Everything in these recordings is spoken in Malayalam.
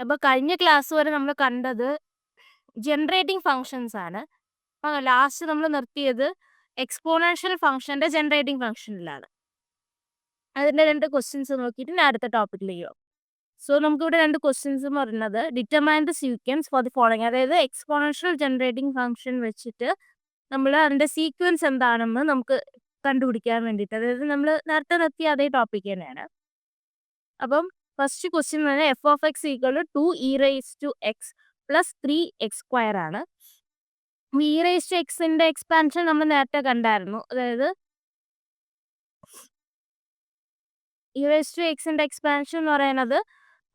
അപ്പോൾ കഴിഞ്ഞ ക്ലാസ് വരെ നമ്മൾ കണ്ടത് ജനറേറ്റിംഗ് ഫങ്ഷൻസ് ആണ്. അപ്പോൾ ലാസ്റ്റ് നമ്മൾ നിർത്തിയത് എക്സ്പോണൻഷ്യൽ ഫംഗ്ഷന്റെ ജനറേറ്റിംഗ് ഫംഗ്ഷനിലാണ്. അതിന്റെ 2 ക്വസ്റ്റ്യൻസ് നോക്കിയിട്ട് ഞാൻ അടുത്ത ടോപ്പിക്കിലേക്ക് പോകും. സോ നമുക്കിവിടെ 2 ക്വസ്റ്റ്യൻസ് എന്ന് പറയുന്നത് determine the sequence for the following, അതായത് എക്സ്പോണൻഷ്യൽ ജനറേറ്റിംഗ് ഫംഗ്ഷൻ വെച്ചിട്ട് നമ്മൾ അതിന്റെ സീക്വൻസ് എന്താണെന്ന് നമുക്ക് കണ്ടുപിടിക്കാൻ വേണ്ടിയിട്ട്, അതായത് നമ്മൾ നേരത്തെ നിർത്തിയ അതേ ടോപ്പിക് തന്നെയാണ്. അപ്പം ഫസ്റ്റ് ക്വസ്റ്റ്യൻ തന്നെ f of x equal to 2e⁻x plus 3x² ആണ്. e⁻xന്റെ എക്സ്പാൻഷൻ നമ്മൾ നേരത്തെ കണ്ടായിരുന്നു. അതായത് e⁻xന്റെ എക്സ്പാൻഷൻ എന്ന് പറയുന്നത്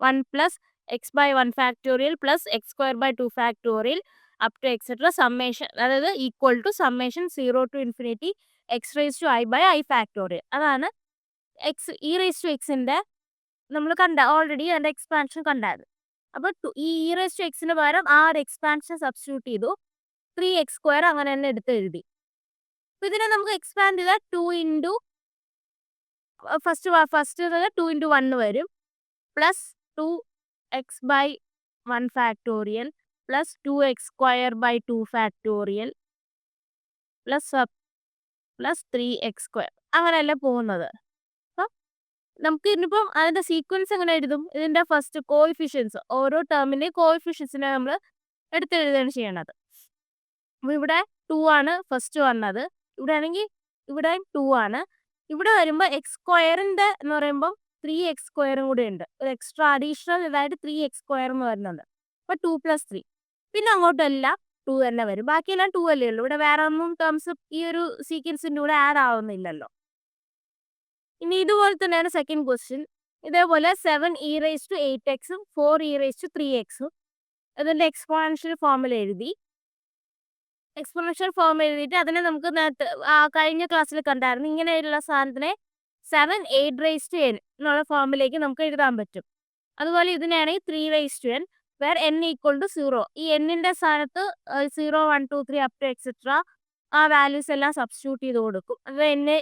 1 plus x by 1 factorial plus x²/2 factorial up to etcetera summation, അതായത് equal to summation 0 to infinity x⁻i/i factorial. അതാണ് e⁻xന്റെ നമ്മൾ കണ്ട ഓൾറെഡി അതിന്റെ എക്സ്പാൻഷൻ കണ്ടായിരുന്നു. അപ്പോൾ ഈ e⁻xന് പകരം ആ ഒരു എക്സ്പാൻഷൻ സബ്സ്റ്റിറ്റ്യൂട്ട് ചെയ്തു, 3x² അങ്ങനെ തന്നെ എടുത്ത് എഴുതി. അപ്പോൾ ഇതിനെ നമുക്ക് എക്സ്പാൻഡ് ചെയ്താൽ 2 ഇൻറ്റു ഫസ്റ്റ് 2 ഇൻറ്റു 1 വരും, plus 2x/1 factorial plus 2x²/2 factorial plus 3x², അങ്ങനെയല്ല പോകുന്നത്. അപ്പം നമുക്ക് ഇനിയിപ്പം അതിന്റെ സീക്വൻസ് എങ്ങനെ എഴുതും? ഇതിന്റെ ഫസ്റ്റ് കോഎഫിഷ്യൻസ്, ഓരോ ടേമിന്റെയും കോഎഫിഷ്യൻസിനെ നമ്മൾ എടുത്തെഴുതുകയാണ് ചെയ്യണത്. അപ്പോൾ ഇവിടെ 2 ആണ് ഫസ്റ്റ് വന്നത്, ഇവിടെ ആണെങ്കിൽ ഇവിടെ 2 ആണ്. ഇവിടെ വരുമ്പോൾ x² എന്ന് പറയുമ്പോൾ 3x² കൂടെ ഉണ്ട്, ഒരു എക്സ്ട്രാ അഡീഷണൽ ഇതായിട്ട് 3x² എന്ന് വരുന്നുണ്ട്. അപ്പോൾ 2 + 3, പിന്നെ അങ്ങോട്ടെല്ലാം 2 തന്നെ വരും. ബാക്കിയെല്ലാം 2 അല്ലേ ഉള്ളൂ. ഇവിടെ വേറെ ഒന്നും ടേംസ് ഈ ഒരു സീക്വൻസിന്റെ കൂടെ ആഡ് ആവുന്നില്ലല്ലോ. ഇനി ഇതുപോലെ തന്നെയാണ് സെക്കൻഡ് ക്വസ്റ്റ്യൻ. ഇതേപോലെ 7e⁸8x 4e⁻3x ഇതിന്റെ എക്സ്പോണൻഷ്യൽ ഫോമിൽ എഴുതി. എക്സ്പോണൻഷ്യൽ ഫോം എഴുതിയിട്ട് അതിനെ നമുക്ക് കഴിഞ്ഞ ക്ലാസ്സിൽ കണ്ടായിരുന്നു, ഇങ്ങനെയുള്ള സാധനത്തിനെ 7 8n എന്നുള്ള ഫോമിലേക്ക് നമുക്ക് എഴുതാൻ പറ്റും. അതുപോലെ ഇതിനാണെങ്കിൽ 3n where n equal to 0. ഈ എന്നിന്റെ സ്ഥാനത്ത് 0 1 2 3 അപ് ടു എക്സെട്ര ആ വാല്യൂസ് എല്ലാം സബ്സ്റ്റിറ്റ്യൂട്ട് ചെയ്ത് കൊടുക്കും. അത് എന്നെ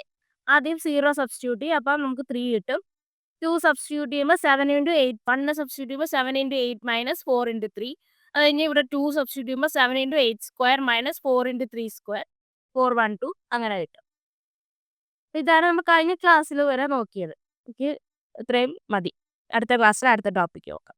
ആദ്യം 0 സബ്സ്റ്റിറ്റ്യൂട്ട് ചെയ്യും, അപ്പം നമുക്ക് 3 കിട്ടും. 2 സബ്സ്റ്റിറ്റ്യൂട്ട് ചെയ്യുമ്പോൾ 7 × 8, 1 സബ്സ്റ്റിറ്റ്യൂട്ട് ചെയ്യുമ്പോൾ 7 × 8 - 4 × 3. അത് കഴിഞ്ഞ് ഇവിടെ 2 സബ്സ്റ്റിറ്റ്യൂട്ട് ചെയ്യുമ്പോൾ 7 × 8² - 4 × 3², 412 അങ്ങനെ കിട്ടും. ഇതാണ് നമ്മൾ കഴിഞ്ഞ ക്ലാസ്സിൽ വരെ നോക്കിയത്. എനിക്ക് ഇത്രയും മതി. അടുത്ത ക്ലാസ്സിൽ അടുത്ത ടോപ്പിക്ക് നോക്കാം.